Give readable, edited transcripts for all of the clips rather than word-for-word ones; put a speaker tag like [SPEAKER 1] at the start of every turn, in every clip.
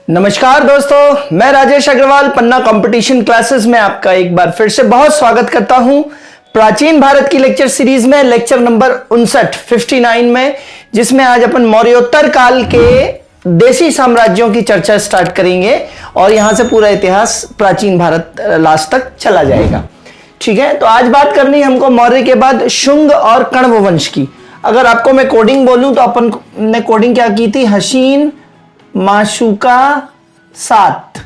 [SPEAKER 1] नमस्कार दोस्तों, मैं राजेश अग्रवाल पन्ना कंपटीशन क्लासेस में आपका एक बार फिर से बहुत स्वागत करता हूं। प्राचीन भारत की लेक्चर सीरीज में लेक्चर नंबर 59 में, जिसमें आज अपन मौर्योत्तर काल के देशी साम्राज्यों की चर्चा स्टार्ट करेंगे और यहां से पूरा इतिहास प्राचीन भारत लास्ट तक चला जाएगा। ठीक है, तो आज बात करनी है हमको मौर्य के बाद शुंग और कण्व वंश की। अगर आपको मैं कोडिंग बोलूं तो अपन ने कोडिंग क्या की थी? हसीन, माशुका, सात,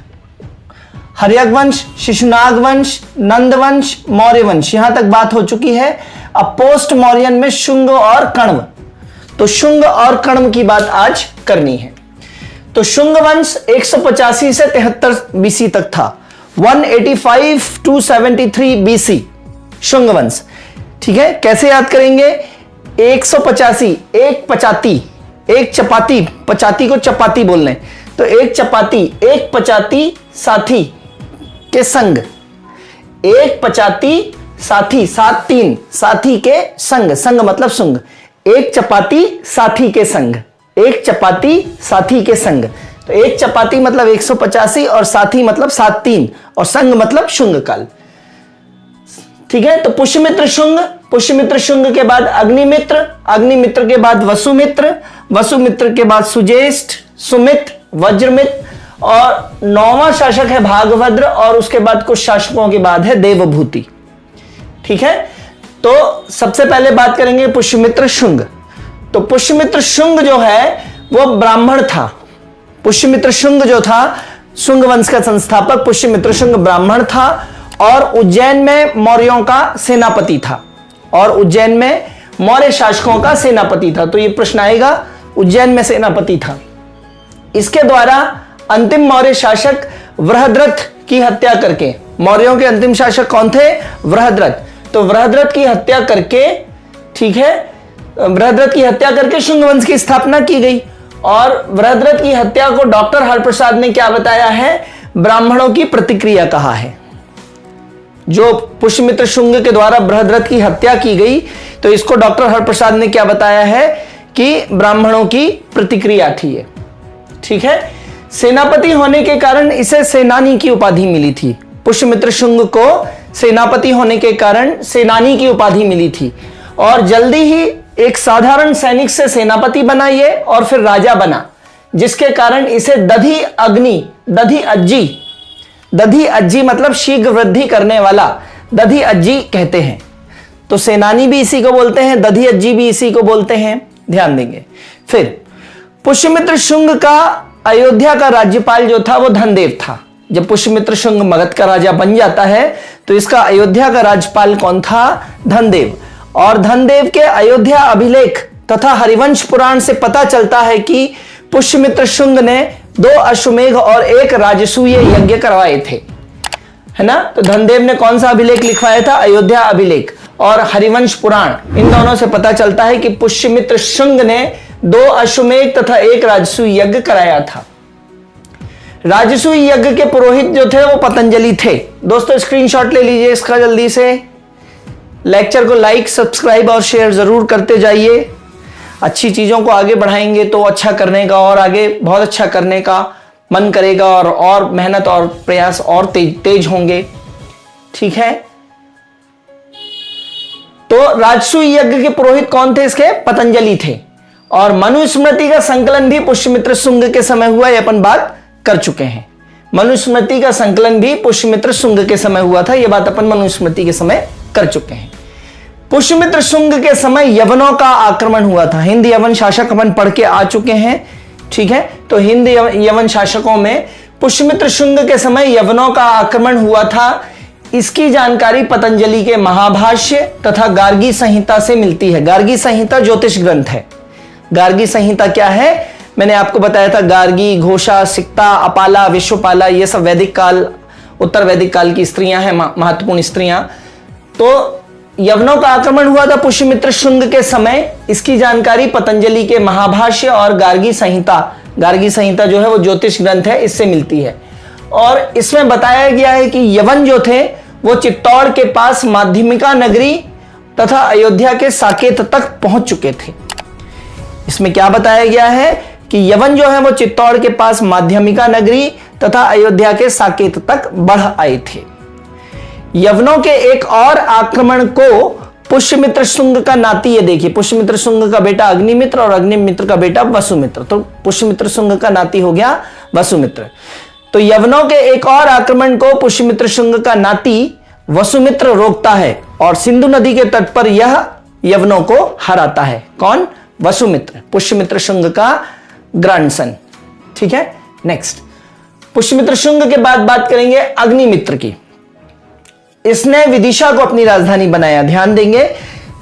[SPEAKER 1] हर्यक वंश, शिशुनाग वंश, नंद वंश, मौर्य वंश, यहां तक बात हो चुकी है। अब पोस्ट मौर्यन में शुंग और कण्व, तो शुंग और कण्व की बात आज करनी है। तो शुंग वंश 185 से 73 बीसी तक था। 185 to 73 बीसी शुंग वंश। ठीक है, कैसे याद करेंगे? 185 एक पचाती, एक चपाती, पचाती को चपाती बोल रहे हैं, तो एक चपाती, एक पचाती साथी के संग, एक पचाती साथी, सात तीन साथी के संग, संग मतलब सुंग, एक चपाती साथी के संग, एक चपाती साथी के संग। तो एक चपाती मतलब 185 और साथी मतलब सात तीन और संग मतलब शुंग काल। ठीक है, तो पुष्यमित्र शुंग, पुष्यमित्र शुंग के बाद अग्निमित्र, अग्निमित्र के बाद वसुमित्र, वसुमित्र के बाद सुज्येष्ठ, सुमित्र, वज्रमित्र और नौवां शासक है भागभद्र और उसके बाद कुछ शासकों के बाद है देवभूति। ठीक है, तो सबसे पहले बात करेंगे पुष्यमित्र शुंग। तो पुष्यमित्र शुंग जो है वो ब्राह्मण था। पुष्यमित्र शुंग जो था, शुंग वंश का संस्थापक पुष्यमित्र शुंग ब्राह्मण था और उज्जैन में मौर्यों का सेनापति था, और उज्जैन में मौर्य शासकों का सेनापति था। तो ये प्रश्न आएगा, उज्जैन में सेनापति था। इसके द्वारा अंतिम मौर्य शासक वृहद्रथ की हत्या करके, मौर्यों के अंतिम शासक कौन थे? वृहद्रथ। तो वृहद्रथ की हत्या करके, ठीक है, वृहद्रथ की हत्या करके शुंग वंश की स्थापना की गई। और वृहद्रथ की हत्या को डॉक्टर हरप्रसाद ने क्या बताया है? ब्राह्मणों की प्रतिक्रिया कहा है। जो पुष्यमित्र शुंग के द्वारा बृहद्रथ की हत्या की गई, तो इसको डॉक्टर हरप्रसाद ने क्या बताया है कि ब्राह्मणों की प्रतिक्रिया थी ये। ठीक है, सेनापति होने के कारण इसे सेनानी की उपाधि मिली थी। पुष्यमित्र शुंग को सेनापति होने के कारण सेनानी की उपाधि मिली थी और जल्दी ही एक साधारण सैनिक से सेनापति बना ये और फिर राजा बना, जिसके कारण इसे दधि अग्नि, दधि अज्जी, दधि अज्जी मतलब शीघ्र वृद्धि करने वाला, दधि अज्जी कहते हैं। तो सेनानी भी इसी को बोलते हैं, दधि अज्जी भी इसी को बोलते हैं, ध्यान देंगे। फिर पुष्यमित्र शुंग का अयोध्या का राज्यपाल जो था वो धनदेव था। जब पुष्यमित्र शुंग मगध का राजा बन जाता है तो इसका अयोध्या का राज्यपाल कौन था? धनदेव। और धनदेव के अयोध्या अभिलेख तथा हरिवंश पुराण से पता चलता है कि पुष्यमित्र शुंग ने 2 अश्वमेघ और 1 राजसूय यज्ञ करवाए थे, है ना। तो धनदेव ने कौन सा अभिलेख लिखवाया था? अयोध्या अभिलेख और हरिवंश पुराण। इन दोनों से पता चलता है कि पुष्यमित्र शुंग ने 2 अश्वमेघ तथा 1 राजसूय यज्ञ कराया था। राजसूय यज्ञ के पुरोहित जो थे वो पतंजलि थे। दोस्तों स्क्रीनशॉट ले लीजिए इसका जल्दी से। लेक्चर को लाइक, सब्सक्राइब और शेयर जरूर करते जाइए। अच्छी चीजों को आगे बढ़ाएंगे तो अच्छा करने का और आगे बहुत अच्छा करने का मन करेगा और मेहनत और प्रयास और तेज होंगे। ठीक है, तो राजसूय यज्ञ के पुरोहित कौन थे? इसके पतंजलि थे। और मनुस्मृति का संकलन भी पुष्यमित्र शुंग के समय हुआ, ये अपन बात कर चुके हैं। मनुस्मृति का संकलन भी पुष्यमित्र शुंग के समय हुआ था, ये बात अपन मनुस्मृति के समय कर चुके हैं। पुष्यमित्र शुंग के समय यवनों का आक्रमण हुआ था। हिंद यवन शासक अपन पढ़ के आ चुके हैं। ठीक है, तो हिंद यवन शासकों में पुष्यमित्र शुंग के समय यवनों का आक्रमण हुआ था। इसकी जानकारी पतंजलि के महाभाष्य तथा गार्गी संहिता से मिलती है। गार्गी संहिता ज्योतिष ग्रंथ है। गार्गी संहिता क्या है? मैंने आपको बताया था, गार्गी, घोषा, सिक्ता, अपाला, विश्वपाला, ये सब वैदिक काल, उत्तर वैदिक काल की स्त्रियां हैं, महत्वपूर्ण स्त्रियां। तो यवनों का आक्रमण हुआ था पुष्यमित्र शुंग के समय। इसकी जानकारी पतंजलि के महाभाष्य और गार्गी संहिता, गार्गी संहिता जो है वो ज्योतिष ग्रंथ है, इससे मिलती है। और इसमें बताया गया है कि यवन जो थे वो चित्तौड़ के पास माध्यमिका नगरी तथा अयोध्या के साकेत तक पहुंच चुके थे। इसमें क्या बताया गया है कि यवन जो है वो चित्तौड़ के पास माध्यमिका नगरी तथा अयोध्या के साकेत तक बढ़ आए थे। यवनों के एक और आक्रमण को पुष्यमित्र शुंग का नाती, ये देखिए पुष्यमित्र शुंग का बेटा अग्निमित्र और अग्निमित्र का बेटा वसुमित्र, तो पुष्यमित्र शुंग का नाती हो गया वसुमित्र। तो यवनों के एक और आक्रमण को पुष्यमित्र शुंग का नाती वसुमित्र रोकता है और सिंधु नदी के तट पर यह यवनों को हराता है। कौन? वसुमित्र, पुष्यमित्र शुंग का ग्रैंडसन। ठीक है, नेक्स्ट पुष्यमित्र शुंग के बाद बात करेंगे अग्निमित्र की। इसने विदिशा को अपनी राजधानी बनाया। ध्यान देंगे,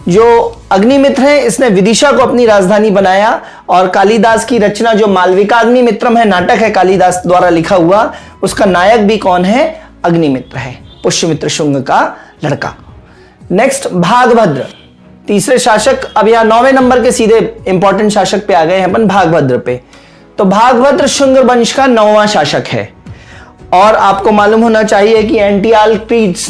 [SPEAKER 1] जो अग्निमित्र है इसने विदिशा को अपनी राजधानी बनाया और कालिदास की रचना जो मालविका अग्निमित्रम है, नाटक है कालिदास द्वारा लिखा हुआ, उसका नायक भी कौन है? अग्निमित्र है, पुष्यमित्र शुंग का लड़का। नेक्स्ट भागभद्र, तीसरे शासक। अब यहां 9वें नंबर के सीधे इंपॉर्टेंट शासक पे आ गए हैं अपन, भागभद्र पे। तो भागभद्र शुंग वंश का 9वां शासक है और आपको मालूम होना चाहिए कि एंटियालकीड्स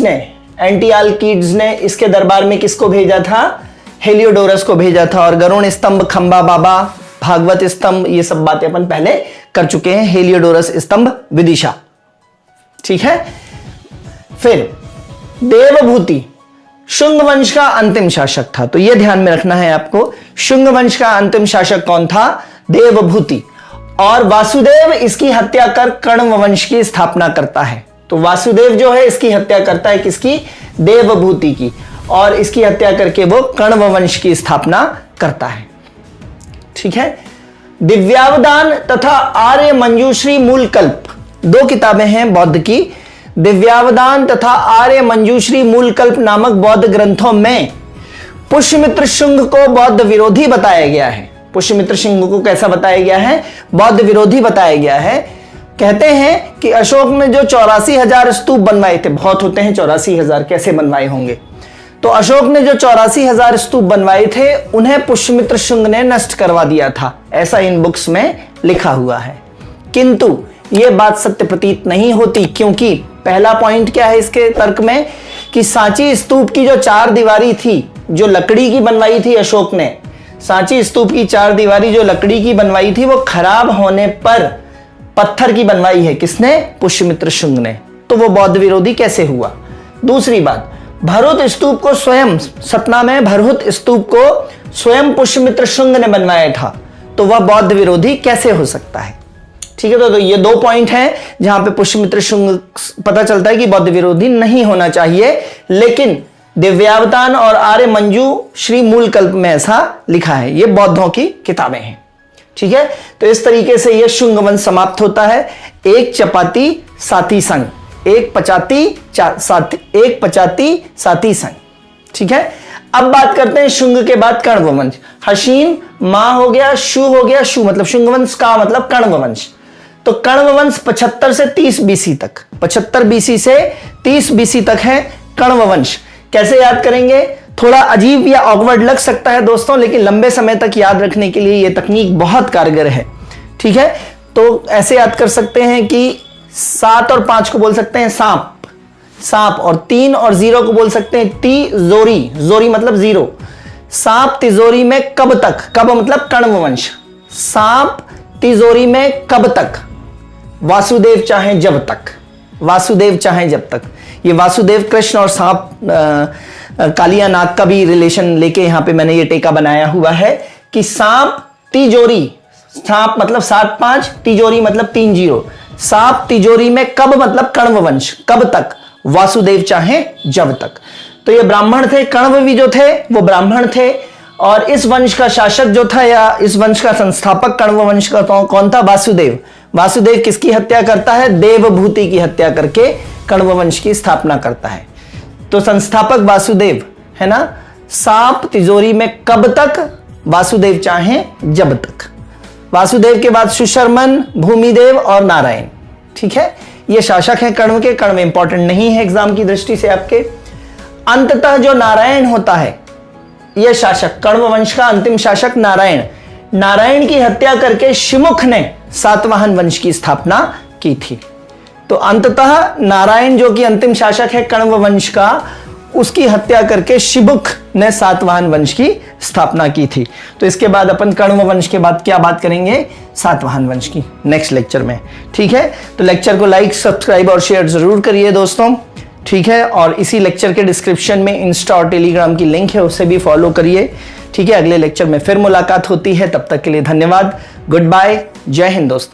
[SPEAKER 1] ने इसके दरबार में किसको भेजा था? हेलियोडोरस को भेजा था। और गरुण स्तंभ, खंबा बाबा, भागवत स्तंभ, ये सब बातें अपन पहले कर चुके हैं। हेलियोडोरस स्तंभ, विदिशा। ठीक है, फिर देवभूति शुंग वंश का अंतिम शासक था, तो यह ध्यान में रखना है आपको। शुंग वंश का अंतिम शासक कौन था? देवभूति। और वासुदेव इसकी हत्या कर कण्व वंश की स्थापना करता है। तो वासुदेव जो है इसकी हत्या करता है, किसकी? देवभूति की, और इसकी हत्या करके वो कण्व वंश की स्थापना करता है। ठीक है, दिव्यावदान तथा आर्य मंजूश्री मूलकल्प, 2 किताबें हैं बौद्ध की। दिव्यावदान तथा आर्य मंजूश्री मूलकल्प नामक बौद्ध ग्रंथों में पुष्यमित्र शुंग को बौद्ध विरोधी बताया गया है। पुष्यमित्र शुंग को कैसा बताया गया है? बौद्ध विरोधी बताया गया है। कहते हैं कि अशोक ने जो 84,000 स्तूप बनवाए थे, बहुत होते हैं 84,000, कैसे बनवाए होंगे, तो अशोक ने जो 84,000 स्तूप बनवाए थे उन्हें पुष्यमित्र शुंग ने नष्ट करवा दिया था, ऐसा इन बुक्स में लिखा हुआ है। किंतु यह बात सत्य प्रतीत नहीं होती, क्योंकि पहला पॉइंट क्या है इसके तर्क में कि सांची स्तूप की जो 4 दीवारी थी, जो लकड़ी की बनवाई थी अशोक ने, सांची स्तूप की 4 दीवारी जो लकड़ी की बनवाई थी वो खराब होने पर पत्थर की बनवाई है। किसने? पुष्यमित्र शुंग ने। तो वो बौद्ध विरोधी कैसे हुआ? दूसरी बात, भरहुत स्तूप को स्वयं, सतना में भरहुत स्तूप को स्वयं पुष्यमित्र शुंग ने बनवाया था, तो वह बौद्ध विरोधी कैसे हो सकता है? ठीक है, तो ये 2 पॉइंट हैं जहां पे पुष्यमित्र शुंग पता चलता है कि बौद्ध विरोधी नहीं होना चाहिए, लेकिन दिव्यावतान और आर्य मंजू श्री मूलकल्प में ऐसा लिखा है। ये बौद्धों की किताबें हैं। ठीक है, तो इस तरीके से यह शुंग वंश समाप्त होता है। एक चपाती साथी संग, एक पचाती साथी संग। ठीक है, अब बात करते हैं शुंग के बाद कण्व वंश। हशीन मां हो गया, शु हो गया, शु मतलब शुंग वंश का मतलब कण्व वंश। तो कण्व वंश 75 से 30 बीसी तक, 75 बीसी से 30 बीसी तक है कण्व वंश। कैसे याद करेंगे? थोड़ा अजीब या ऑकवर्ड लग सकता है दोस्तों, लेकिन लंबे समय तक याद रखने के लिए यह तकनीक बहुत कारगर है। ठीक है, तो ऐसे याद कर सकते हैं कि 7 और 5 को बोल सकते हैं सांप, और 3 और 0 को बोल सकते हैं तिजोरी, जोरी मतलब 0। सांप तिजोरी में कब तक, कब मतलब कण्व वंश। सांप तिजोरी में कब तक? वासुदेव चाहे जब तक, वासुदेव चाहे जब तक। ये वासुदेव कृष्ण और सांप कालिया नाग का भी रिलेशन लेके यहां पे मैंने ये टेका बनाया हुआ है कि सांप तिजोरी, सांप मतलब 7-5, तिजोरी मतलब 3-0। सांप तिजोरी में कब मतलब कण्व वंश, कब तक? वासुदेव चाहे जब तक। तो ये ब्राह्मण थे, कण्व भी जो थे वो ब्राह्मण थे, और इस वंश का शासक जो था या इस वंश का संस्थापक कण्व वंश का कौन था? वासुदेव। वासुदेव किसकी हत्या करता है? देवभूति की हत्या करके कण्व वंश की स्थापना करता है। तो संस्थापक वासुदेव है ना। सांप तिजोरी में कब तक? वासुदेव चाहे जब तक। वासुदेव के बाद सुशर्मन, भूमिदेव और नारायण। ठीक है, ये शासक हैं कण्व के। कण्व इंपॉर्टेंट नहीं है एग्जाम की दृष्टि से आपके। अंततः जो नारायण होता है, यह शासक, कण्व वंश का अंतिम शासक नारायण, नारायण की हत्या करके शिमुख ने सातवाहन वंश की स्थापना की थी। तो अंततः नारायण जो कि अंतिम शासक है कण्व वंश का, उसकी हत्या करके शिमुख ने सातवाहन वंश की स्थापना की थी। तो इसके बाद अपन कण्व वंश के बाद क्या बात करेंगे, सातवाहन वंश की, नेक्स्ट लेक्चर में। ठीक है, तो लेक्चर को लाइक, सब्सक्राइब और शेयर जरूर करिए दोस्तों। ठीक है, और इसी लेक्चर के डिस्क्रिप्शन में इंस्टा और टेलीग्राम की लिंक है, उसे भी फॉलो करिए। ठीक है, अगले लेक्चर में फिर मुलाकात होती है, तब तक के लिए धन्यवाद, गुड बाय, जय हिंद दोस्तों।